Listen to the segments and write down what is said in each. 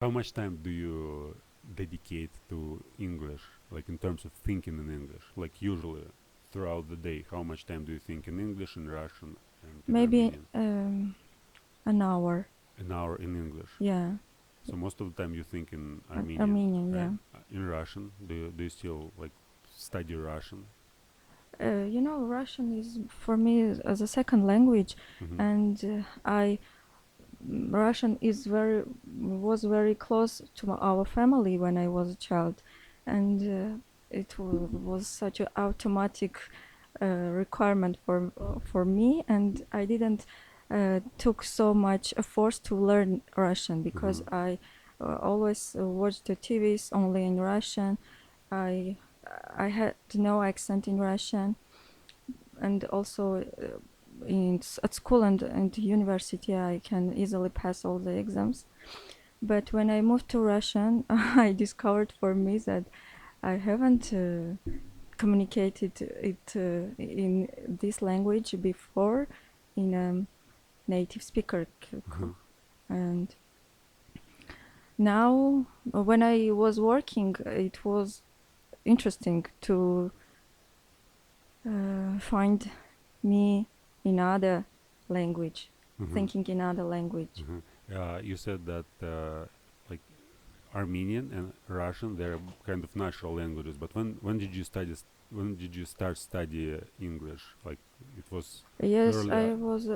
How much time do you dedicate to English, like in terms of thinking in English? Like usually throughout the day, how much time do you think in English, in Russian, and in Maybe Armenian? an hour. An hour in English. Yeah, So most of the time you think in Armenian, Armenian. right? Yeah. In Russian, do you still like study Russian? Russian is for me as a second language, Mm-hmm. and Russian was very close to our family when I was a child, and it was such an automatic requirement for me, and I didn't took so much effort to learn Russian because Mm-hmm. I always watched the TVs only in Russian. I I had no accent in Russian, and also at school and university I can easily pass all the exams. But when I moved to Russian, I discovered for me that I haven't communicated it in this language before in a native speaker. Mm-hmm. And now, when I was working, it was interesting to find me in other language, Mm-hmm. thinking in other language. Mm-hmm. You said that like Armenian and Russian, they're kind of natural languages. But when did you study? When did you start study English? Like it was Yes, early, I was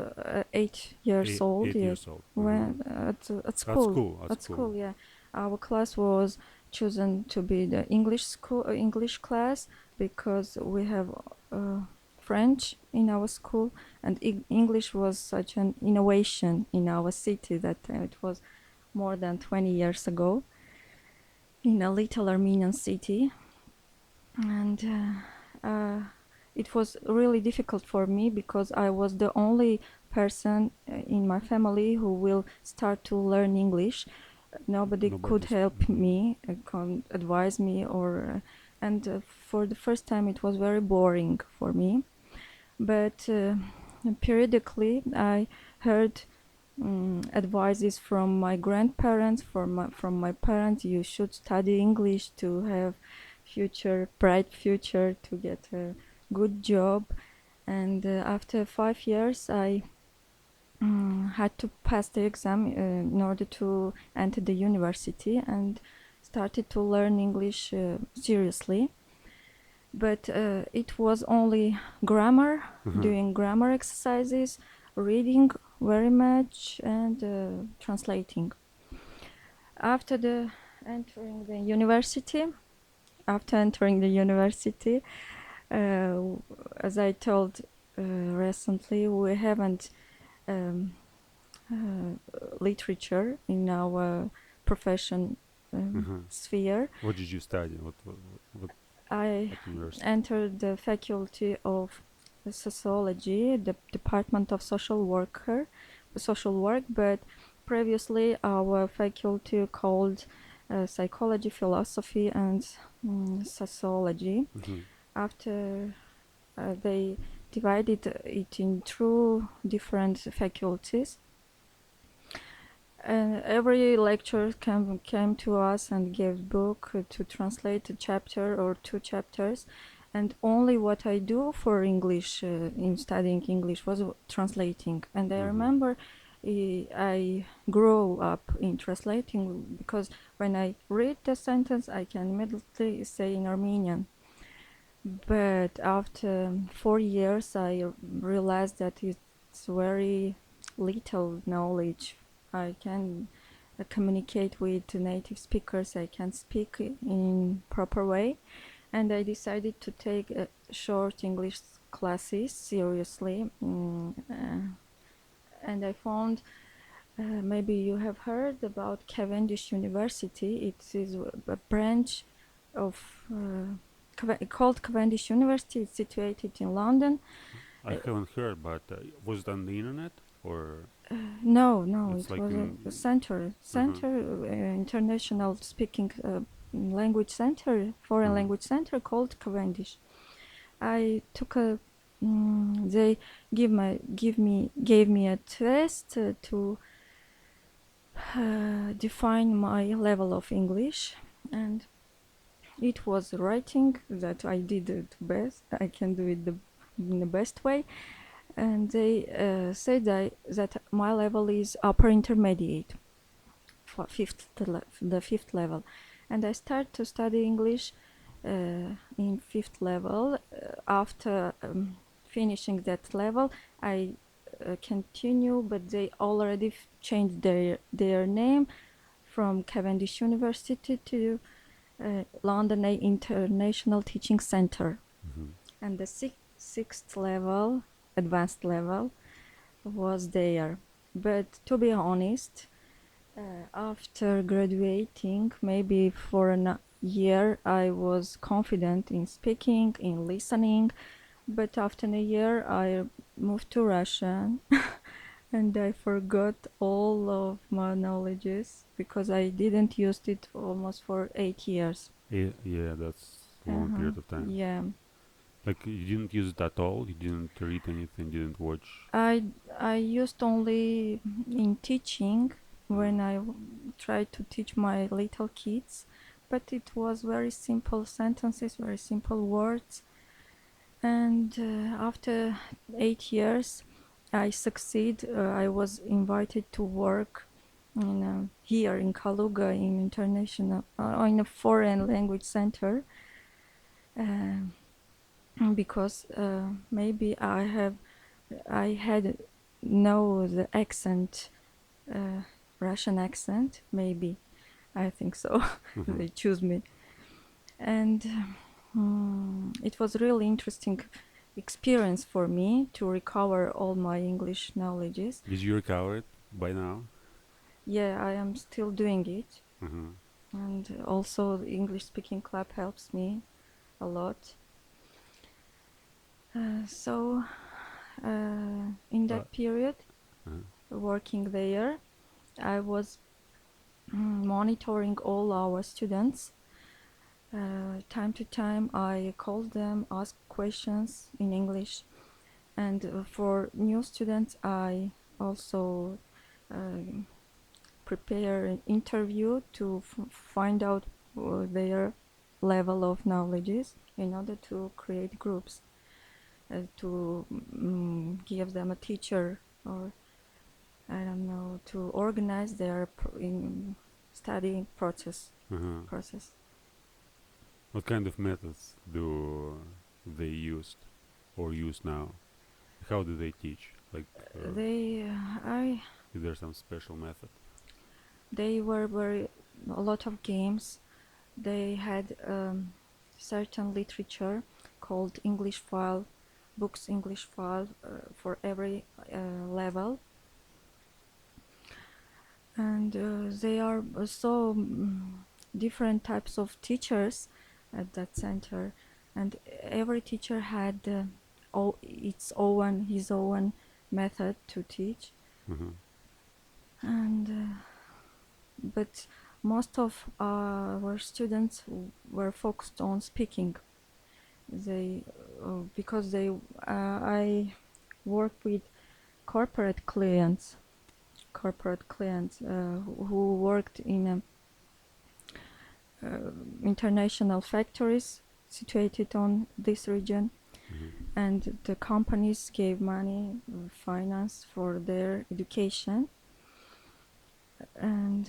8 years old. eight Yes, years old. Mm-hmm. when at At school. school, at At school. school, yeah, our class was chosen to be the English school, English class, because we have uh, French in our school, and English was such an innovation in our city that it was more than 20 years ago in a little Armenian city, and it was really difficult for me because I was the only person in my family who will start to learn English. Nobody could Nobody's. help Mm-hmm. me, advise me, and for the first time it was very boring for me. But periodically I heard advices from my grandparents, from my parents. You should study English to have bright future, to get a good job. And after 5 years, I had to pass the exam in order to enter the university and started to learn English seriously. But it was only grammar, Mm-hmm. doing grammar exercises, reading very much, and translating. After the entering the university, after entering the university, uh, as I told recently, we haven't um, literature in our profession Mm-hmm. sphere. What did you study? I What university? entered the faculty of sociology, the department of social work, but previously our faculty called psychology, philosophy, and sociology. Mm-hmm. After they divided it in two different faculties. Every lecturer came to us and gave book to translate a chapter or two chapters, and only what I do for English in studying English was translating. And I Mm-hmm. remember I grew up in translating because when I read the sentence, I can immediately say in Armenian. But after 4 years, I realized that it's very little knowledge. I can communicate with native speakers. I can speak in proper way, and I decided to take short English classes seriously. And I found maybe you have heard about Cavendish University. It is a branch of called Cavendish University. It's situated in London. I haven't heard, but was it on the internet or No, it's it like was in? a center, Uh-huh. international speaking language center, foreign Mm-hmm. language center called Cavendish. I took a. They gave me a test to define my level of English, and it was writing that I did it best. I can do it in the best way, and they said that my level is upper intermediate, for the fifth level, and I started to study English in fifth level. After finishing that level, I continue, but they already changed their name from Cavendish University to London International Teaching Center. Mm-hmm. And the sixth level, advanced level, was there. But to be honest, after graduating, maybe for a year, I was confident in speaking, in listening, but after a year, I moved to Russia and I forgot all of my knowledges because I didn't use it almost for 8 years. Yeah, that's a long period of time. Yeah. Like you didn't use it at all. You didn't read anything. Didn't watch. I used only in teaching when I tried to teach my little kids, but it was very simple sentences, very simple words. And after 8 years, I succeed. I was invited to work here in Kaluga in international in a foreign language center because maybe I had know the accent, Russian accent. Maybe I think so. Mm-hmm. They choose me, and it was really interesting experience for me to recover all my English knowledges. Did you recover it by now? Yeah, I am still doing it, Mm-hmm. and also the English speaking club helps me a lot. So in that period, working there, I was monitoring all our students. Time to time, I called them, asked questions in English, and for new students, I also prepare an interview to find out their level of knowledges in order to create groups, to give them a teacher, or I don't know, to organize their studying process. What kind of methods do they used or use now? How do they teach? Like, is there some special method? They were a lot of games. They had certain literature called English file, books English file for every level. And they are so different types of teachers at that center, and every teacher had his own method to teach. And but most of our students were focused on speaking. Because I work with corporate clients who worked in international factories situated on this region, and the companies gave money, finance for their education. And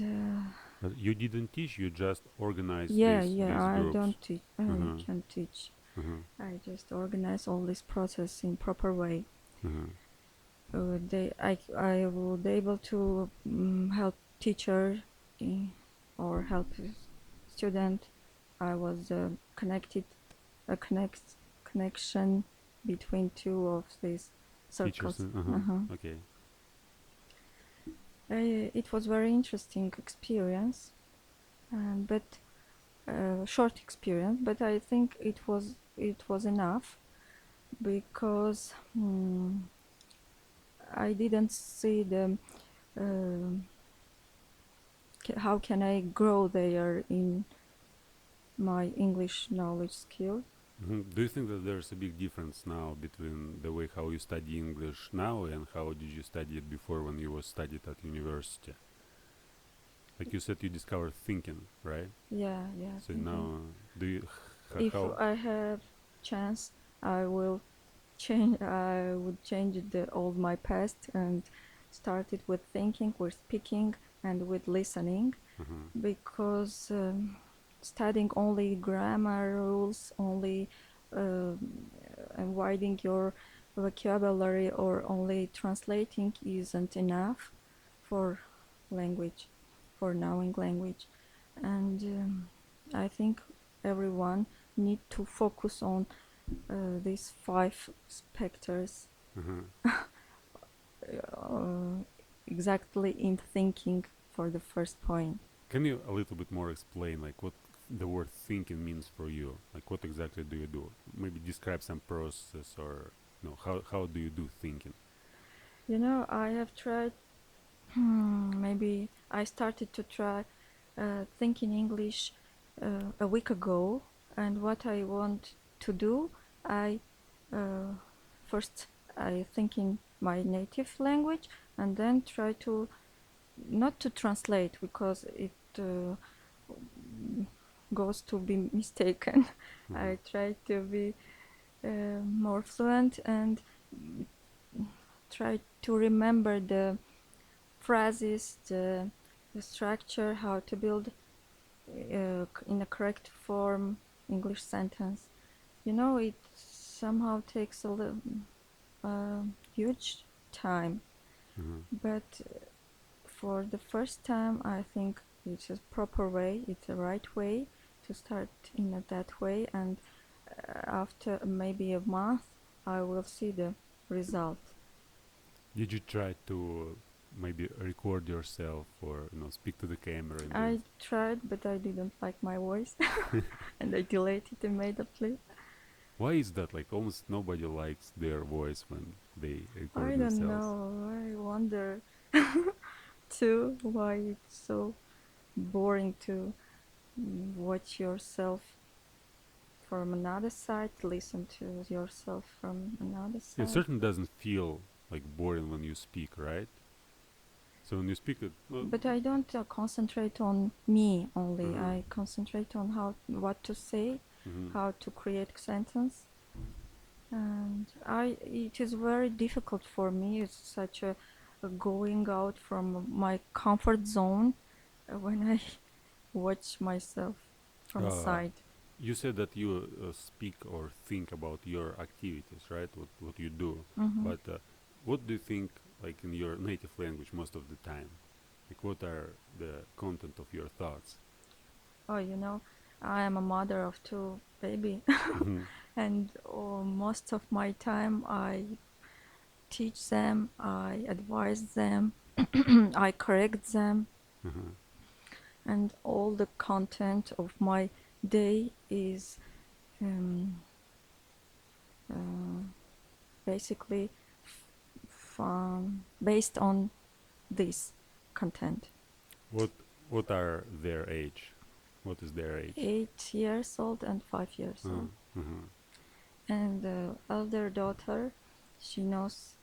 But you didn't teach, you just organized these I groups. don't teach. I can't teach. I just organize all this process in proper way. I would able to help teacher or help student. I was connection between two of these circles. Okay. It was very interesting experience, but short experience. But I think it was enough because I didn't see the how can I grow there in my English knowledge skill. Do you think that there's a big difference now between the way how you study English now and how did you study it before when you was studied at university? Like you said, you discovered thinking, right? Yeah, So thinking. now, do you If how? I have chance, I would change the all my past and start it with thinking, with speaking, and with listening, Uh-huh. because studying only grammar rules, only and widening your vocabulary, or only translating isn't enough for language, for knowing language. And I think everyone need to focus on these five specters Uh-huh. uh, exactly in thinking for the first point. Can you a little bit more explain like what the word thinking means for you? Like what exactly do you do? Maybe describe some process or how do you do thinking? I have tried. Maybe I started to try thinking English a week ago, and what I want to do, I uh, first I think in my native language, and then try to not to translate, because it goes to be mistaken. Uh-huh. I try to be more fluent and try to remember the phrases, the structure, how to build in a correct form English sentence. It somehow takes a huge time, Uh-huh. but for the first time, I think it's a proper way, it's a right way to start in that way, and after maybe a month, I will see the result. Did you try to maybe record yourself or speak to the camera and do I tried, but I didn't like my voice, it? and I deleted it immediately. Why is that? Like almost nobody likes their voice when they record I don't themselves. know. I wonder too why it's so boring to watch yourself from another side, listen to yourself from another It side. certainly doesn't feel like boring when you speak, right? So when you speak it, well, But I don't concentrate on me only. uh-huh. I concentrate on what to say, Mm-hmm. how to create sentence, and it is very difficult for me. It's such a going out from my comfort zone when I watch myself from uh, side. you said that you speak or think about your activities, right? What you do, Hmm. but what do you think like in your native language most of the time? Like what are the content of your thoughts? Oh, I am a mother of two baby, Mm-hmm. and most of my time I teach them, I advise them, I correct them, Uh-huh. and all the content of my day is um, uh, basically based on this content. What what are their age? What is their age? 8 years old and 5 years Uh-huh. old. Uh-huh. And the elder daughter, she knows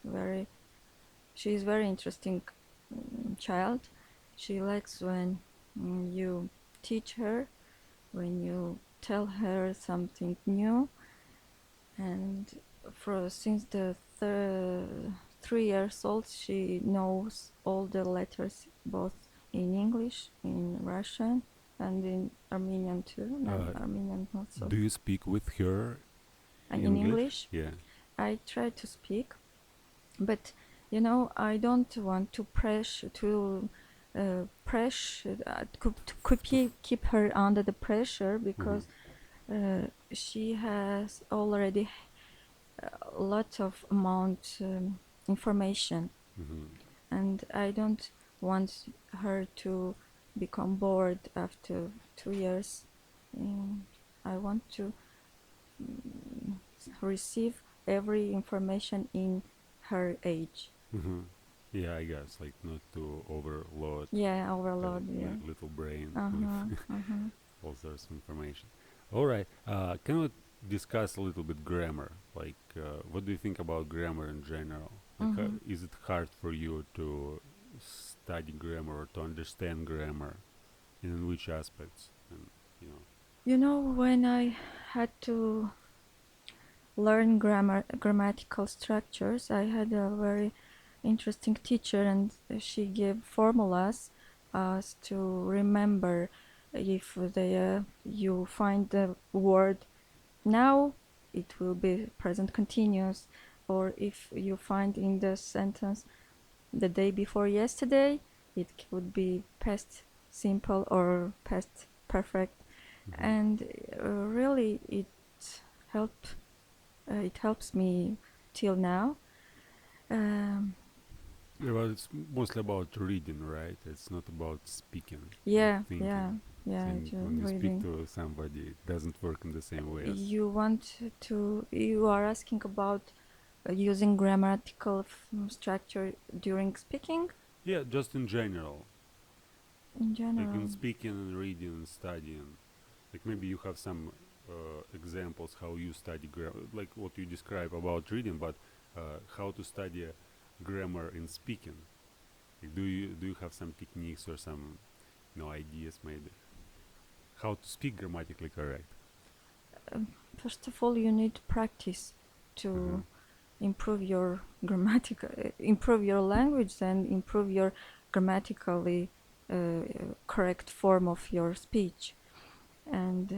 very, she is very interesting child. She likes when you teach her, when you tell her something new, and since the 3 years old, she knows all the letters, both in English, in Russian, and in Armenian too. No, Uh, Armenian not so. do you speak with her In English? English, Yeah. I try to speak, but I don't want to keep her under the pressure, Mm-hmm. because she has already a lot of amount information, Mm-hmm. and I don't want her to become bored after 2 years. Um, I want to receive every information in her age. Mm-hmm. Yeah, I guess like not to overload Yeah, overload. my Yeah. little brain Uh with huh. Uh huh. all sorts of information. All right. Can we discuss a little bit grammar? Like, what do you think about grammar in general? Like, Mhm. is it hard for you to study grammar or to understand grammar, and in which aspects? And you know. You know, when I had to learn grammatical structures, I had a very interesting teacher, and she gave formulas us to remember if you find the word now, it will be present continuous, or if you find in the sentence the day before yesterday, it could be past simple or past perfect. And really helped it helps me till now. um, Yeah, well, it's mostly about reading, right? It's not about speaking, yeah, thinking. it's When you speak reading. to somebody, it doesn't work in the same way as. You are asking about using grammatical structure during speaking Yeah, just in general. in Like in general. speaking and reading and studying. Like maybe you have some examples how you study grammar, like what you describe about reading, but how to study grammar in speaking. Like do you have some techniques or some ideas maybe how to speak grammatically correct? First of all, you need practice Uh-huh. to improve your improve your language and improve your grammatically correct form of your speech. And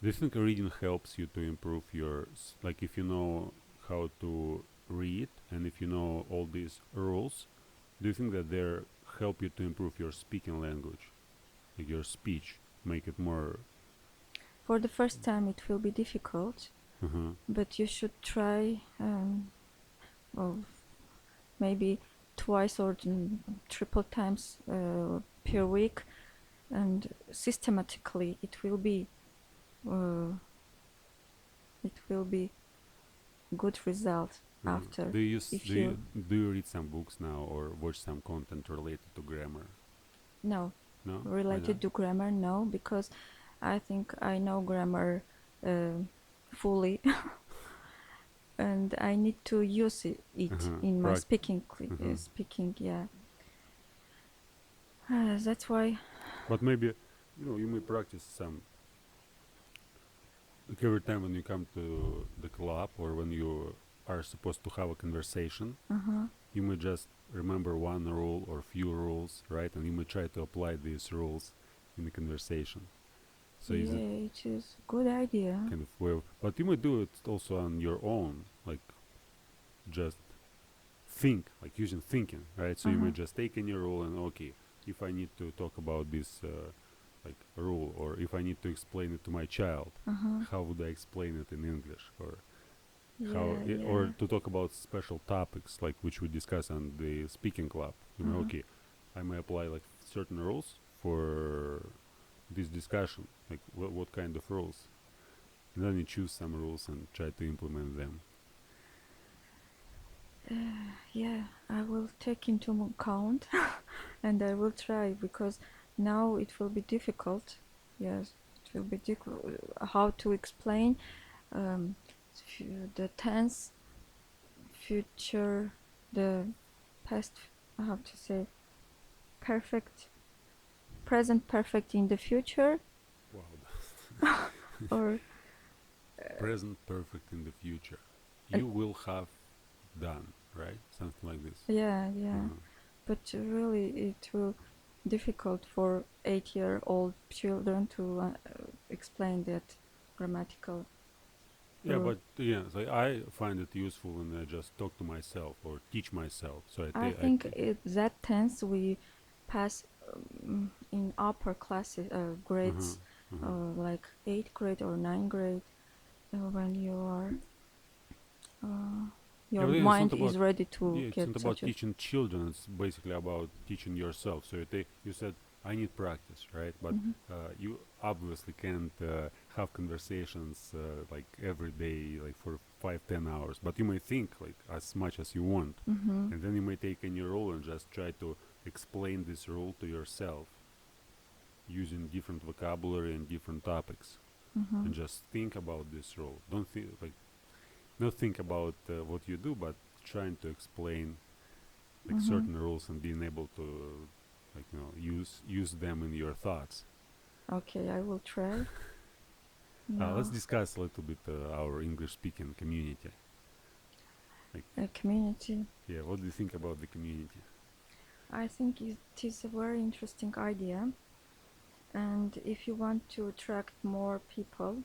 Do you think reading helps you to improve like if you know how to read and if you know all these rules, do you think that they help you to improve your speaking language, like your speech, make it more? for the first time, it will be difficult, Uh-huh. but you should try. Well, maybe twice or triple times per week, and systematically uh, it will be good result after. If you Do you read some books now or watch some content related to grammar? No, No, why not? related to grammar, no, because I think I know grammar uh, fully, and I need to use it Uh-huh. in my speaking. Uh-huh. Speaking, yeah. That's why. But maybe you may practice some, like every time when you come to the club or when you are supposed to have a conversation, Uh-huh. you may just remember one rule or few rules, right? And you may try to apply these rules in the conversation. So is it Yeah, it is a good idea. kind of way of, but you may do it also on your own, like just think, like using thinking, right? So you may Uh-huh. just take any rule and okay, if I need to talk about this like rule, or if I need to explain it to my child, Uh-huh. how would I explain it in English, or Yeah, or yeah. to talk about special topics like which we discuss on the speaking club. Uh-huh. Okay, I may apply like certain rules for this discussion, like what kind of rules, and then you choose some rules and try to implement them. Yeah, I will take into account and I will try, because now it will be difficult. Yes, it will be difficult how to explain um, the tense, future, the past. I have to say perfect, present perfect in the future, Wow. or Present perfect in the future. and You will have done, right? Something like this. yeah, yeah. Uh-huh. But really, it will difficult for 8-year-old children to explain that grammatical Yeah, rule. but yeah, so I find it useful when I just talk to myself or teach myself. So I think that tense we pass in upper classes, uh-huh, grades, uh-huh. like 8th grade or 9th grade, when uh, Yeah, your but then it's not mind about is ready to yeah, it's not get about such a. teaching children. It's basically about teaching yourself. So you said I need practice, right? But Mhm. you obviously can't have conversations like every day, like for 5-10 hours. But you may think like as much as you want, Mhm. and then you may take any rule and just try to explain this rule to yourself using different vocabulary and different topics, Mhm. and just think about this rule. Don't think like not think about what you do, but trying to explain like certain rules and being able to like use them in your thoughts. Okay, I will try. Let's discuss a little bit our English speaking community. A community. Yeah, what do you think about the community? I think it is a very interesting idea, and if you want to attract more people,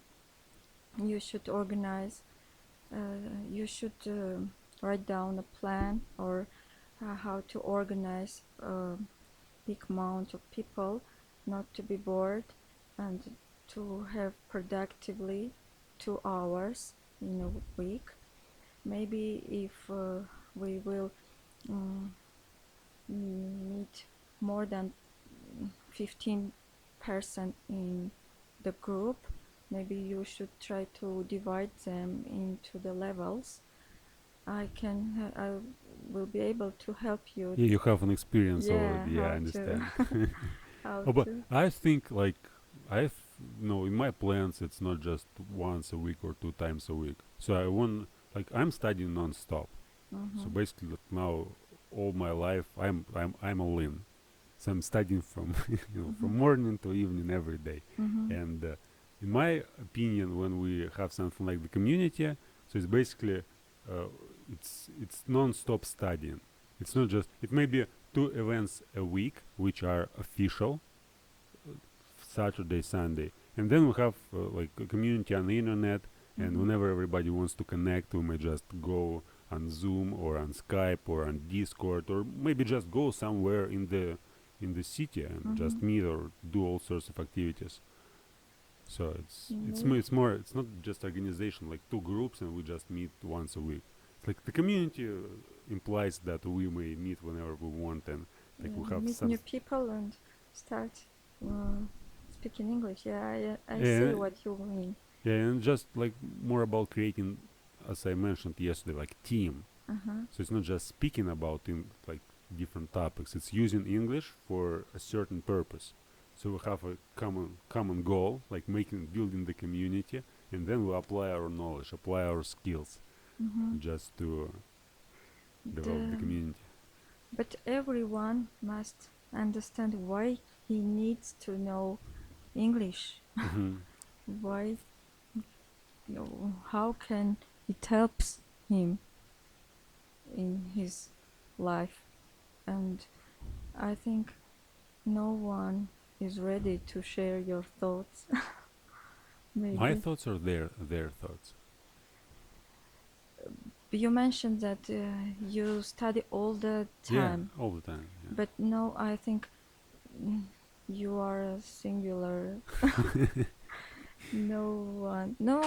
you should organize, you should write down a plan or how to organize a big amount of people, not to be bored, and to have productively 2 hours in a week. Maybe if we will meet more than 15% in the group, maybe you should try to divide them into the levels. I will be able to help you. Yeah, you have an experience already. Yeah, I how understand. how Oh, but to. I think like I've in my plans it's not just once a week or 2 times a week. So I want like I'm studying non-stop. So basically like, now all my life I'm all in. So I'm studying from from morning to evening every day. And in my opinion, when we have something like the community, so it's basically it's non-stop studying. It's not just it may be 2 events a week which are official, Saturday, Sunday, and then we have like a community on the internet. And whenever everybody wants to connect, we may just go on Zoom or on Skype or on Discord, or maybe just go somewhere in the city and just meet or do all sorts of activities. So it's more it's not just organization like 2 groups and we just meet once a week. It's like the community implies that we may meet whenever we want and like we have meet some new people and start speaking English. Yeah, I Yeah. see what you mean. Yeah, and just like more about creating, as I mentioned yesterday, like team. So it's not just speaking about in like different topics. It's using English for a certain purpose. So we have a common goal, like building the community, and then we apply our knowledge, apply our skills, just to develop the community. But everyone must understand why he needs to know English. Why? How can it helps him in his life? And I think no one is ready to share your thoughts. Maybe. My thoughts are their thoughts. You mentioned that you study all the time. Yeah, all the time. Yeah. But no, I think you are a singular. No one. No.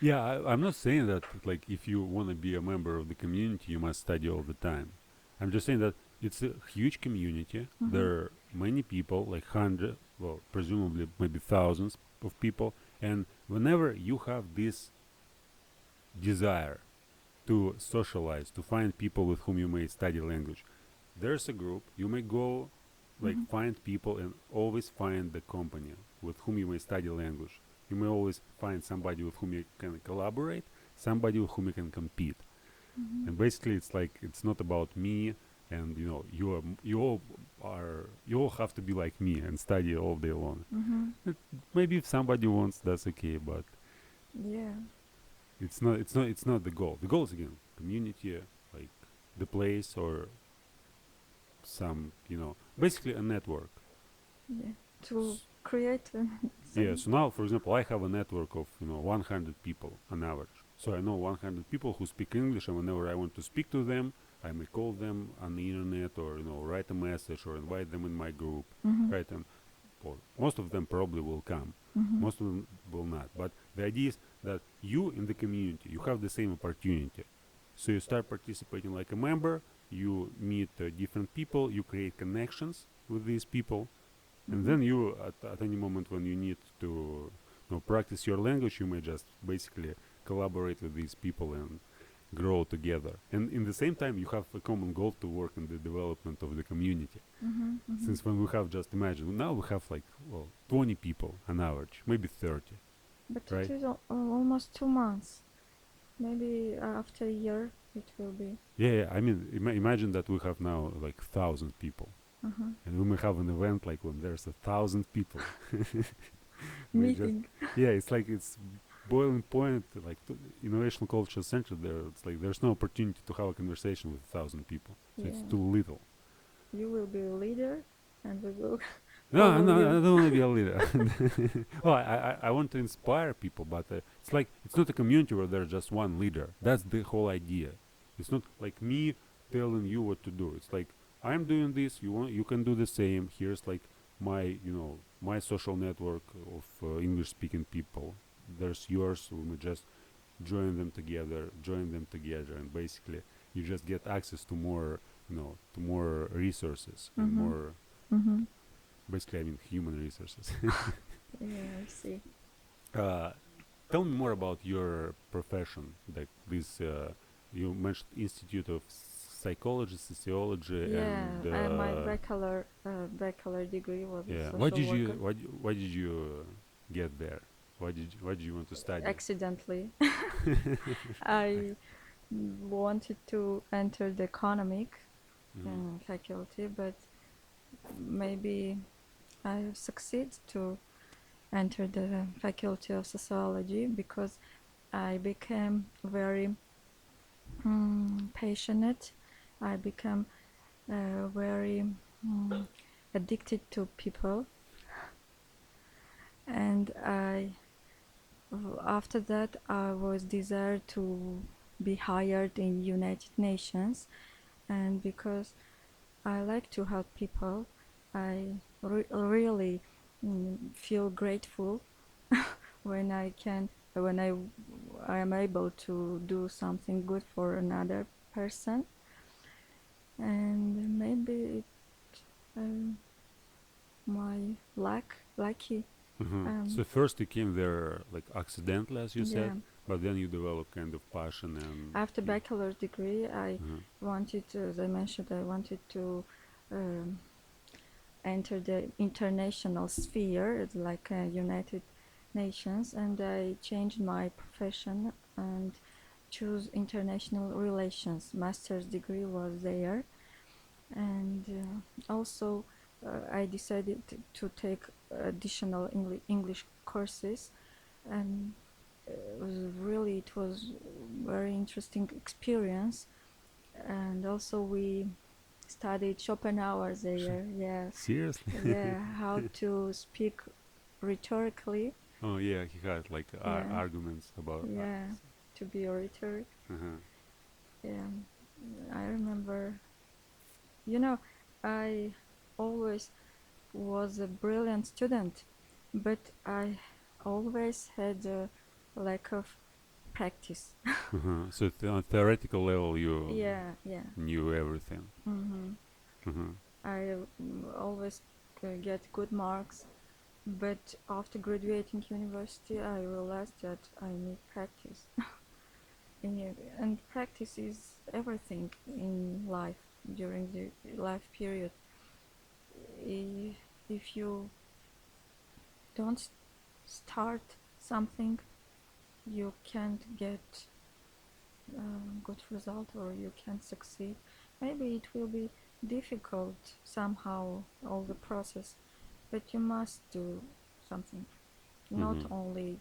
Yeah, I'm not saying that like if you want to be a member of the community, you must study all the time. I'm just saying that it's a huge community. There are many people, like hundreds, well, presumably maybe thousands of people. And whenever you have this desire to socialize, to find people with whom you may study language, there's a group. You may go, like, find people and always find the company with whom you may study language. You may always find somebody with whom you can collaborate, somebody with whom you can compete. And basically, it's like it's not about me, and you all have to be like me and study all day long. Maybe if somebody wants, that's okay, but yeah, it's not the goal. The goal is again community, like the place or some basically a network. yeah, to create. Yeah. So now, for example, I have a network of 100 people on average. So I know 100 people who speak English, and whenever I want to speak to them, I may call them on the internet or write a message or invite them in my group. Right, and most of them probably will come. Most of them will not. But the idea is that you in the community, you have the same opportunity. So you start participating like a member. You meet different people. You create connections with these people, and then you at any moment when you need to practice your language, you may just basically collaborate with these people and grow together. And in the same time, you have a common goal to work in the development of the community. Since when we have just imagine now we have like 20 people on average, maybe 30. But right? it is almost 2 months. Maybe after a year it will be. Yeah, I mean, imagine that we have now like 1,000 people, and we may have an event like when there's 1,000 people. We just, Meeting. yeah, it's like it's boiling point, like innovation culture center. There, it's like there's no opportunity to have a conversation with 1,000 people, so Yeah. it's too little. You will be a leader, and we will No, follow no, you. I don't want to be a leader. Well, I want to inspire people, but it's like it's not a community where there's just one leader. That's the whole idea. It's not like me telling you what to do. It's like I'm doing this. You can do the same. Here's like my social network of English-speaking people. There's yours. We may just join them together, and basically you just get access to more, to more resources and more. Mm-hmm. Basically, I mean human resources. Yeah, I see. uh, Tell me more about your profession. Like this, you mentioned Institute of Psychology, Sociology, Yeah, and my bachelor degree was a yeah. social worker. Why did you get there? Why did you want to study? Accidentally, I wanted to enter the economic faculty, but maybe I succeed to enter the faculty of sociology because I became very passionate. I became very addicted to people, and after that I was desired to be hired in United Nations, and because I like to help people, I really feel grateful when I am able to do something good for another person, and maybe my lucky. So first you came there like accidentally, as you Yeah. said, but then you developed kind of passion and. After bachelor's degree, I Mhm. wanted, as I mentioned, I wanted to enter the international sphere, it's like United Nations, and I changed my profession and choose international relations. Master's degree was there, and also I decided to take additional English courses, and it was very interesting experience. And also we studied Schopenhauer there. Yeah, Seriously? yeah, how to speak rhetorically. Oh yeah, he had like Yeah, arguments about. yeah, to be a rhetoric. Uh-huh. Yeah, I remember. You know, I always was a brilliant student, but I always had a lack of practice. So on theoretical level, you Yeah, yeah. knew everything. Mm-hmm. Uh-huh. I always get good marks, but after graduating university, I realized that I need practice. And practice is everything in life during the life period. If you don't start something, you can't get good result, or you can't succeed. Maybe it will be difficult somehow, all the process, but you must do something. Not Mm-hmm. only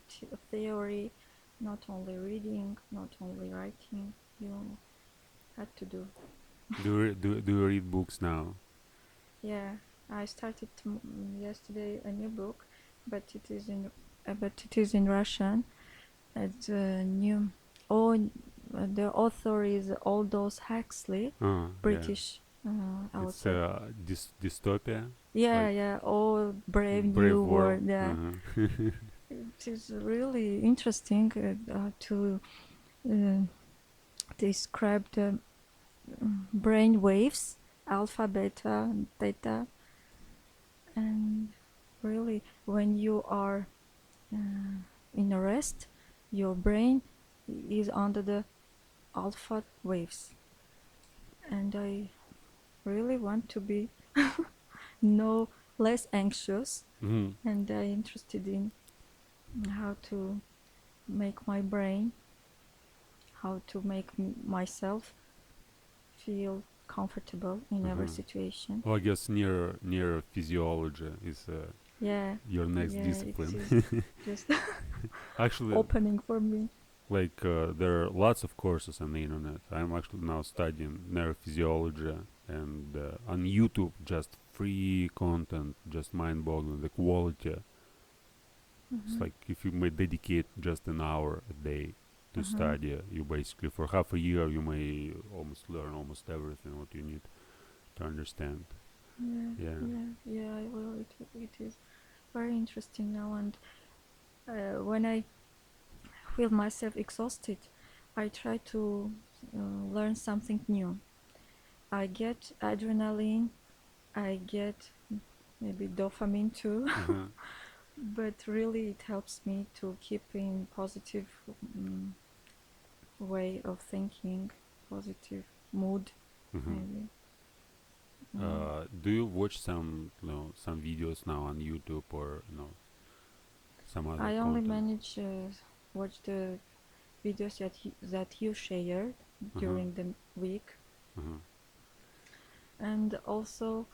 theory, not only reading, not only writing. You had to do. Do you read books now? Yeah, I started yesterday a new book, but it is in Russian. It's a new. Oh, the author is Aldous Huxley, Oh yeah, British it's author. dystopia, Yeah, like yeah. All Brave Brave New World. World. Yeah, Uh-huh. it is really interesting to uh, describe the brain waves, alpha, beta, and theta, and really, when you are in a rest, your brain is under the alpha waves, and I really want to be no less anxious, Mm-hmm. and I interested in how to make my brain how to make myself feel comfortable in every situation. Well, I guess near physiology is Yeah, your next yeah, it discipline. is just Actually, opening for me. like there are lots of courses on the internet. I'm actually now studying neurophysiology, and on YouTube, just free content, just mind-boggling. The quality. It's like if you may dedicate just an hour a day to study, you basically for half a year you may almost learn almost everything what you need to understand. Yeah, Yeah. yeah. Well, it is very interesting now, and when I feel myself exhausted, I try to learn something new. I get adrenaline, I get maybe dopamine too, but really it helps me to keep in positive way of thinking, positive mood, maybe. Do you watch some some videos now on YouTube or some other I only content? manage watch the videos that you shared during the week, and also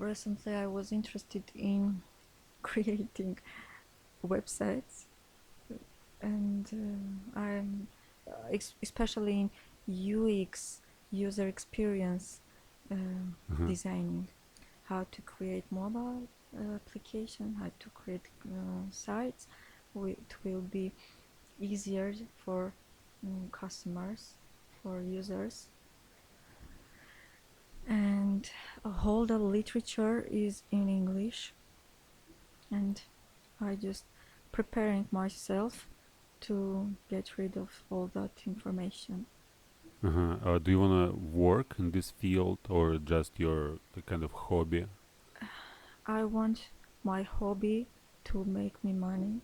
recently I was interested in creating websites, and I'm especially in UX, user experience designing, how to create mobile application, how to create sites. It will be easier for customers, for users. And all the literature is in English, and I just preparing myself to get rid of all that information. Do you want to work in this field or just your kind of hobby? I want my hobby to make me money,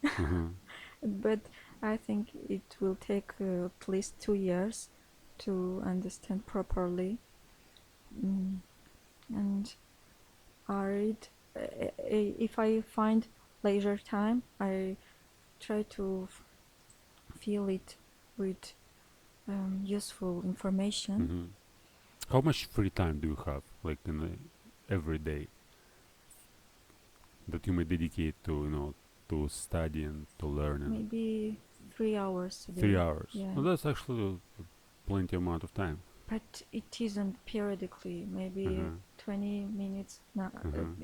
but I think it will take at least 2 years to understand properly. And I read, if I find leisure time, I try to fill it with useful information. How much free time do you have, like in every day, that you may dedicate to to studying, to learning? Maybe 3 hours a day. 3 hours. Yeah. Well, that's actually plenty amount of time. But it isn't periodically. Maybe 20 minutes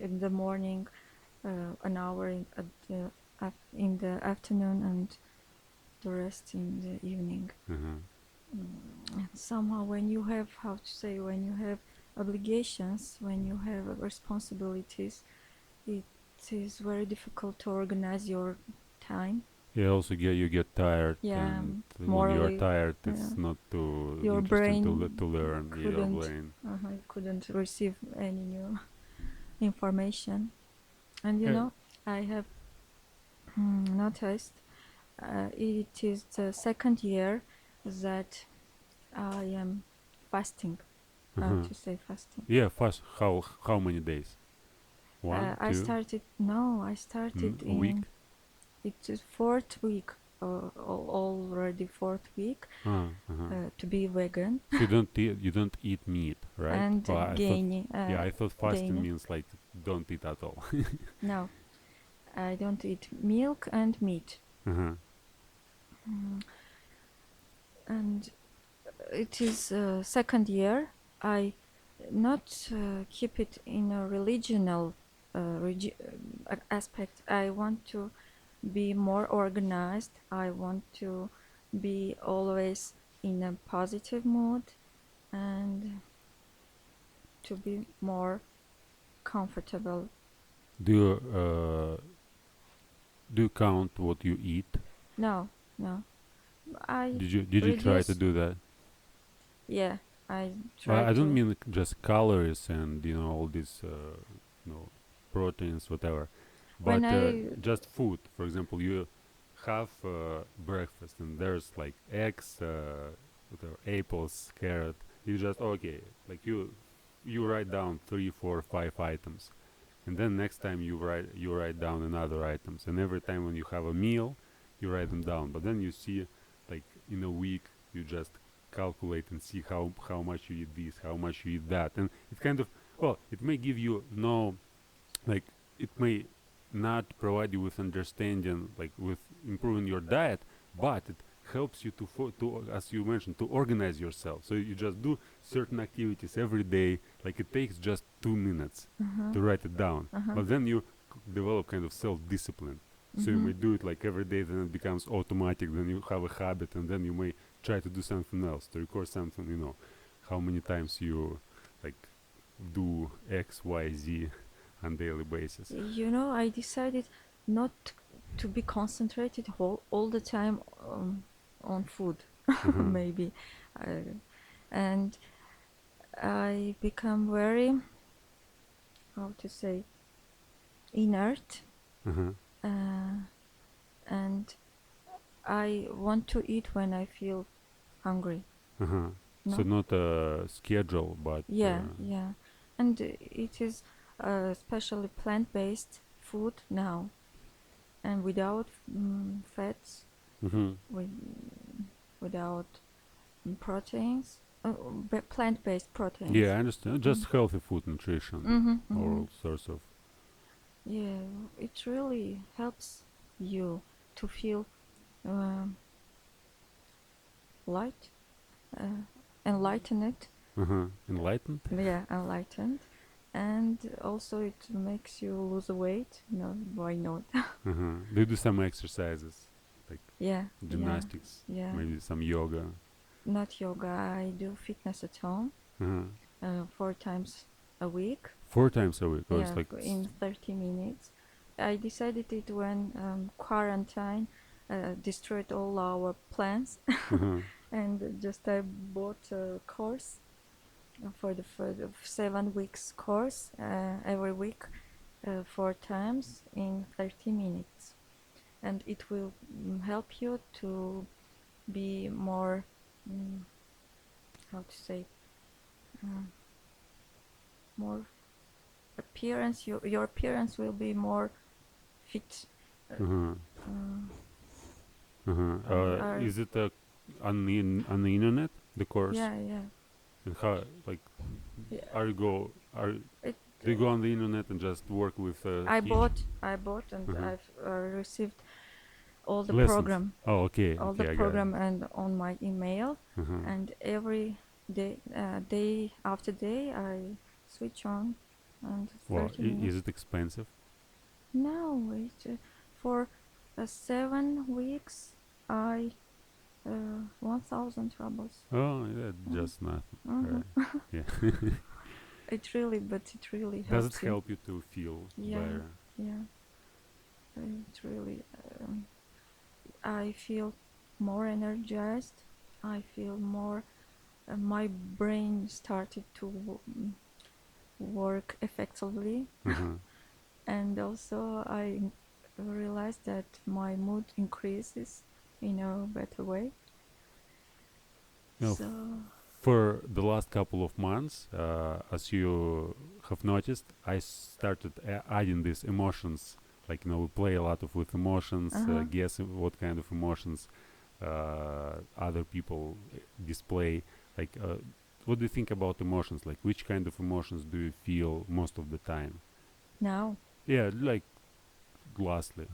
in the morning, an hour in the afternoon, and the rest in the evening. Somehow, when you have, when you have obligations, when you have responsibilities, it is very difficult to organize your time. Yeah, also you get tired, Yeah, and when you are morally, tired, it's not too your interesting brain to learn. Your brain. couldn't receive any new information. And I have noticed it is the second year that I am fasting. How to say fasting? Yeah, fast. How many days? One, I two, started a week. in it's fourth week, already fourth week to be vegan. So you don't eat meat, right? And Well, gaining. I thought fasting Gaining. means like don't eat at all. No, I don't eat milk and meat. And it is second year. I not keep it in a religional aspect. I want to be more organized. I want to be always in a positive mood and to be more comfortable. Do you count what you eat? No. I Did you try to do that? Yeah, I Well, try I don't to. mean just calories and all these proteins, whatever, When but I just food. For example, you have breakfast and there's like eggs, whatever, apples, carrot. You just okay, like you write down 3, 4, 5 items, and then next time you write down another items, and every time when you have a meal, you write them down. But then you see, like in a week, you just calculate and see how much you eat this, how much you eat that, and it kind of, well, it may give you like it may not provide you with understanding, like with improving your diet, but it helps you to, as you mentioned, to organize yourself. So you just do certain activities every day. Like it takes just 2 minutes to write it down, but then you develop kind of self-discipline. So you may do it like every day, then it becomes automatic. Then you have a habit, and then you may try to do something else, to record something. How many times you like do X, Y, Z on daily basis. I decided not to be concentrated all the time on food, maybe, and I become very, how to say, inert, and I want to eat when I feel hungry. No? So not a schedule, but yeah, and it is especially plant-based food now, and without fats, without proteins, plant-based proteins. Yeah, I understand. Just healthy food, nutrition, all sorts of. Yeah, it really helps you to feel light, enlightened. Enlightened? Yeah, enlightened. And also it makes you lose weight. No, why not? Do you do some exercises, like gymnastics, yeah. maybe some yoga? Not yoga. I do fitness at home 4 times a week. 4 times a week? Or Yeah, it's like in 30 minutes. I decided it when quarantine destroyed all our plans, and just I bought a course for the 7 weeks course every week, 4 times in 30 minutes, and it will help you to be more, how to say, more appearance. Your appearance will be more fit. Is it on the internet, the course? Yeah. And how, like, do you go on the internet and just work with I teach? bought and I've received all the Lessons. program. Oh, okay. All okay, the program and on my email, and every day, day after day, I switch on. And Well, 30 minutes. is it expensive? No, it for 7 weeks, I 1,000 rubles. Oh, yeah, just nothing. Yeah. It really helps. Does it help you to feel better? Yeah. It really. I feel more energized. I feel more. My brain started to work effectively, and also I realized that my mood increases in a better way. So for the last couple of months, as you have noticed, I started adding these emotions. Like, we play a lot with emotions, guess what kind of emotions other people display. Like, what do you think about emotions? Like, which kind of emotions do you feel most of the time? now, Yeah, like, lastly,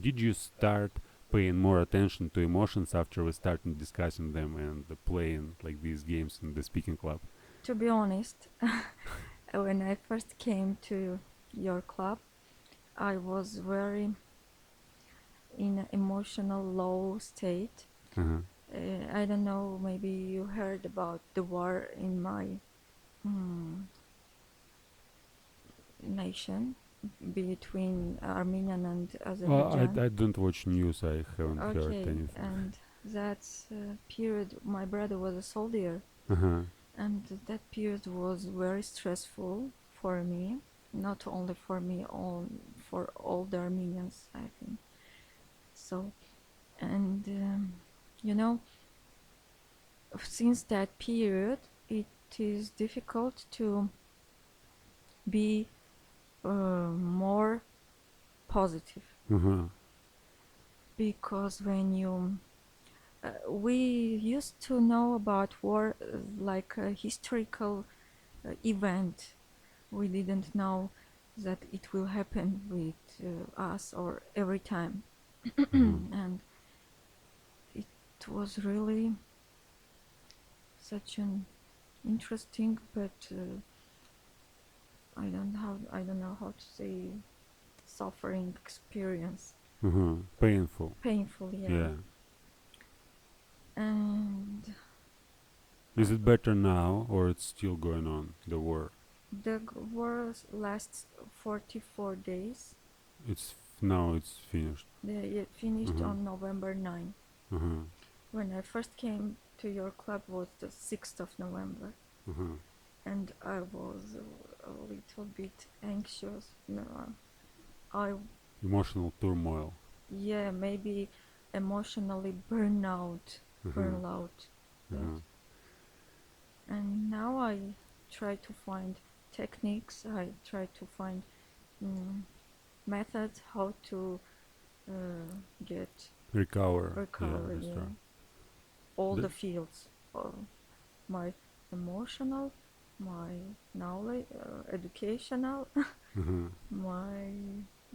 did you start paying more attention to emotions after we started discussing them and playing like these games in the speaking club? to be honest, when I first came to your club, I was very in an emotional low state. I don't know, maybe you heard about the war in my nation between Armenian and Azerbaijan. Well, I don't watch news. I haven't heard anything. And that period, my brother was a soldier, and that period was very stressful for me. Not only for me, for all the Armenians, I think. So, and since that period, it is difficult to be more positive, because when you We used to know about war like a historical event. We didn't know that it will happen with us or every time. Uh-huh. And it was really such an interesting, but I don't know how to say, suffering experience. Uh-huh. Painful. Painful, yeah. Yeah. And Is it better now, or it's still going on, the war? the war lasts 44 days. Now it's finished. It finished Uh-huh. on November 9. Uh-huh. When I first came to your club was the 6th of November, Uh-huh. and I was a little bit anxious. No, I Emotional turmoil. yeah, maybe emotionally burnout, Uh-huh. burnout. Yes. Uh-huh. And now I try to find techniques. I try to find mm, methods how to get Recover. Yeah, recovery. that's Yeah. right. All The, the fields. My emotional, my knowledge, educational, uh-huh. my,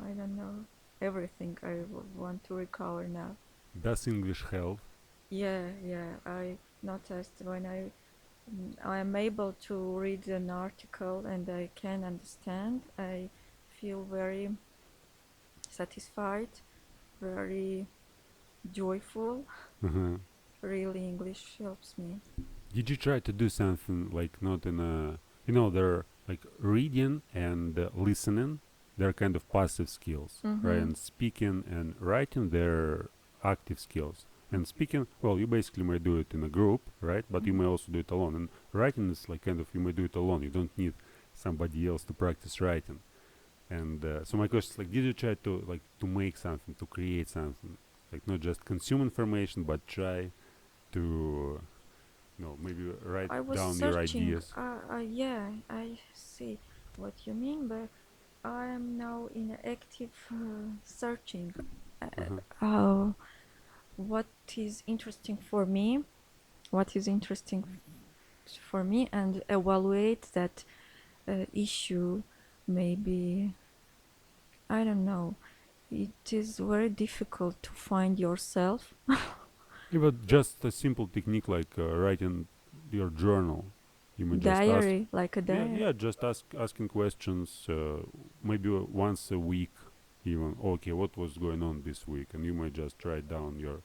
I don't know, everything I want to recover now. Does English help? Yeah, yeah. I noticed when I am able to read an article and I can understand, I feel very satisfied, very joyful. Uh-huh. Really, English helps me. Did you try to do something like not in a, you know, they're like reading and listening, they're kind of passive skills, right? Mm-hmm. And speaking and writing, they're active skills. And speaking, well, you basically may do it in a group, right? But you may also do it alone. And writing is like kind of, you may do it alone. You don't need somebody else to practice writing. And so my question is like, did you try to like to make something, to create something, like not just consume information, but try to no, maybe write I was down your searching. ideas. Yeah, I see what you mean, but I am now in active searching. Uh-huh. Uh, what is interesting for me? What is interesting for me, and evaluate that issue. Maybe I don't know. It is very difficult to find yourself. Yeah, but just a simple technique like writing your journal. You may just ask. Diary, like a Yeah, diary. yeah. Just asking questions. Maybe once a week, even. Okay, what was going on this week? And you may just write down your,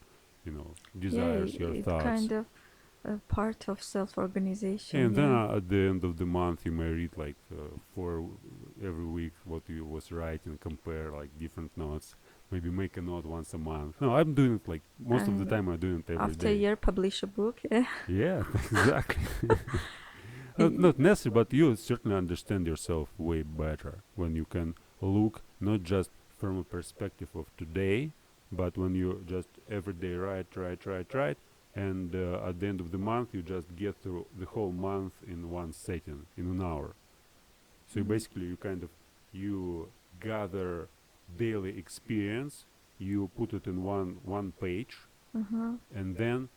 you know, Yeah, desires, your it thoughts. kind of a part of self-organization. And then Yeah. at the end of the month, you may read like for every week what you was writing, compare like different notes. Maybe make a note once a month. No, I'm doing it like most of the And time. I'm doing it every after a day. year, publish a book. Yeah. Yeah, exactly. It- Not necessary, but you certainly understand yourself way better when you can look not just from a perspective of today, but when you just every day write, and at the end of the month you just get through the whole month in one setting in an hour. So basically you kind of you gather daily experience, you put it in one page, uh-huh. and then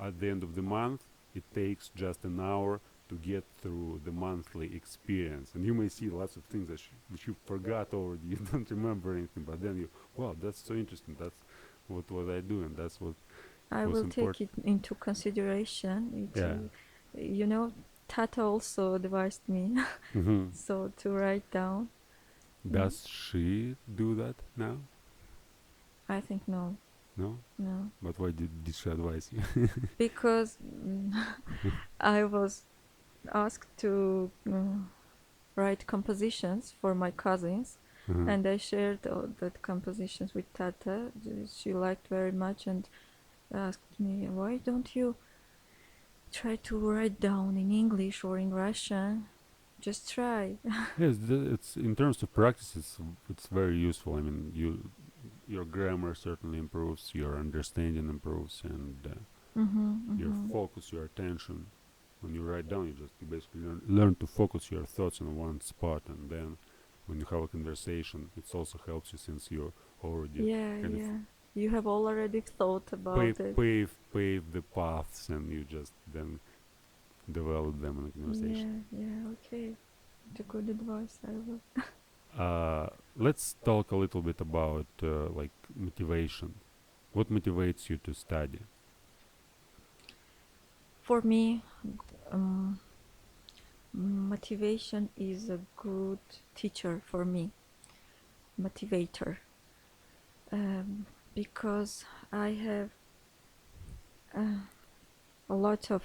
at the end of the month it takes just an hour to get through the monthly experience, and you may see lots of things that which you forgot already. You don't remember anything, but then you, wow, that's so interesting, that's what was I doing, that's what I was will take important. it into consideration. Yeah. You know, Tata also advised me Hmm. so to write down. Does she do that now? I think no, No. no, But why did she advise you? because I was asked to write compositions for my cousins, Uh-huh. and I shared all that compositions with Tata. She liked very much and asked me, "Why don't you try to write down in English or in Russian? Just try." Yes, it's in terms of practice, it's very useful. I mean, your grammar certainly improves, your understanding improves, and your Mm-hmm. focus, your attention. When you write down, you basically learn to focus your thoughts in one spot, and then when you have a conversation, it also helps you since you already Yeah, kind of yeah. You have already thought about it. Pave the paths, and you just then develop them in a conversation. Yeah, okay. It's a good advice. I will. Let's talk a little bit about like motivation. What motivates you to study? For me, um, motivation is a good teacher for me, motivator, because I have uh, a lot of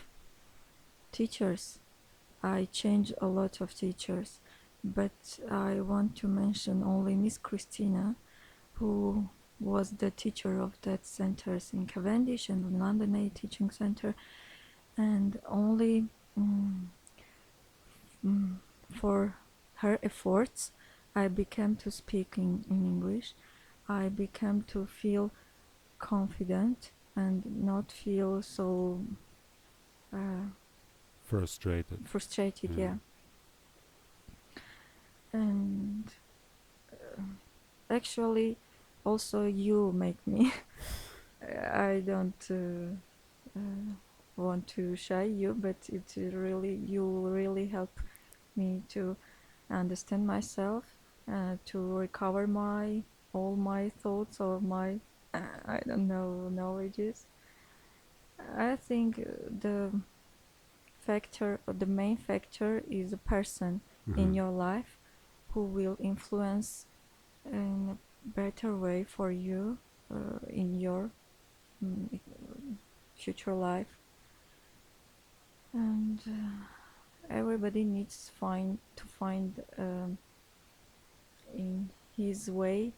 teachers. I change a lot of teachers, but I want to mention only Miss Christina, who was the teacher of that centers in Cavendish and in London A Teaching Center, and only mm, for her efforts, I began to speak in English. I began to feel confident and not feel so Frustrated. frustrated. Yeah, and actually, also you make me. I don't want to shy you, but you really help me to understand myself, to recover all my thoughts or my I don't know knowledges. I think the main factor is a person in your life who will influence in a better way for you in your future life, and everybody needs to find in his way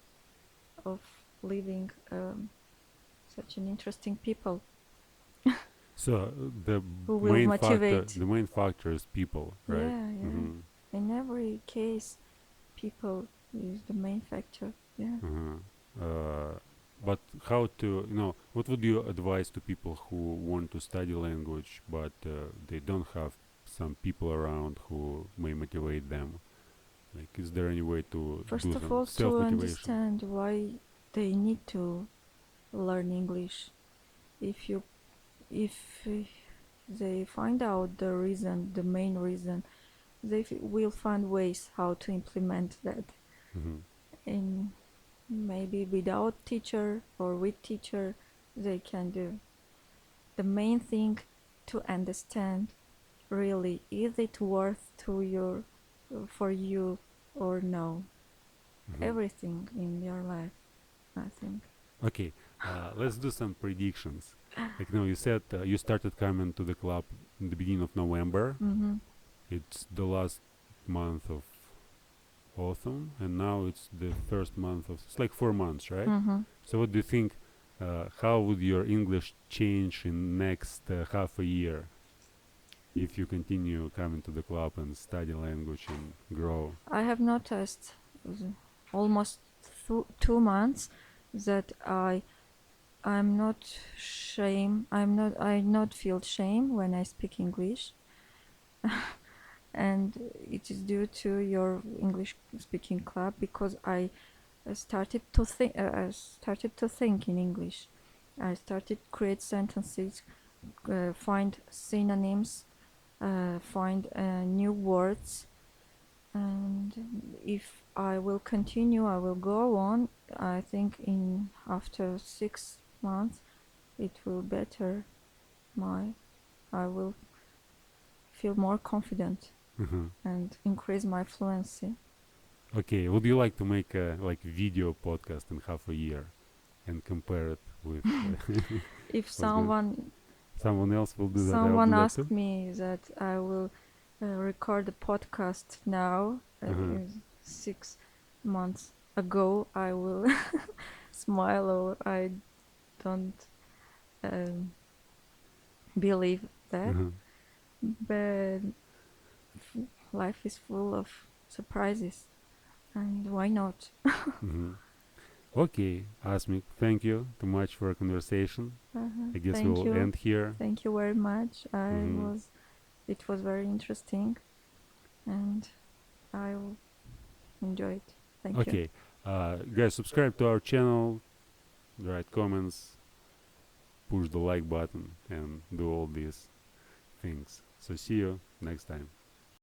of living such an interesting people So the who will motivate. the main factor is people, right? Yeah. In every case, people is the main factor. Yeah. But how to, what would you advise to people who want to study language, but they don't have some people around who may motivate them? Like, is there any way to First do of some all, to self-motivation? understand why they need to learn English. If you if they find out the reason, the main reason, they will find ways how to implement that. In maybe without teacher or with teacher, they can do. The main thing to understand really, is it worth for you or no? Everything in your life, I think. Okay, let's do some predictions. Like, you said you started coming to the club in the beginning of November. It's the last month of autumn, and now it's the first month of. It's like 4 months, right? So, what do you think? How would your English change in next half a year if you continue coming to the club and study language and grow? I have noticed almost 2 months that I'm not I not feel shame when I speak English. And it is due to your English speaking club, because I started to think in English. I started to create sentences, find synonyms, find new words, and if I will continue, I will go on. I think in after 6 months, it will better I will feel more confident and increase my fluency. Okay, would you like to make a video podcast in half a year and compare it with? If Someone else will do that. I'll someone do that asked too. me that I will record a podcast now, 6 months ago, I will smile, or I don't believe that. But life is full of surprises, and why not? Okay, Asmik, thank you too much for a conversation. I guess Thank we'll you. end here. Thank you very much. It was very interesting, and I enjoyed. Thank you. Okay, guys, subscribe to our channel. write comments, push the like button, and do all these things. So see you next time.